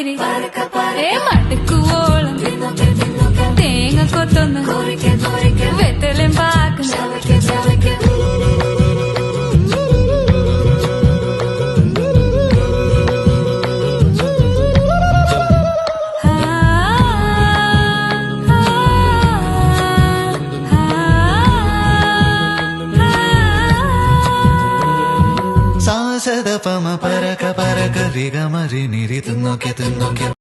ചിരി മടുക്കുവോളം തേങ്ങ കൊത്തൊന്ന് വെത്തലും പാക്കുന്നു സാസദ പമ പരക പരക രിഗമരി നിരി തിന്നോക്കെ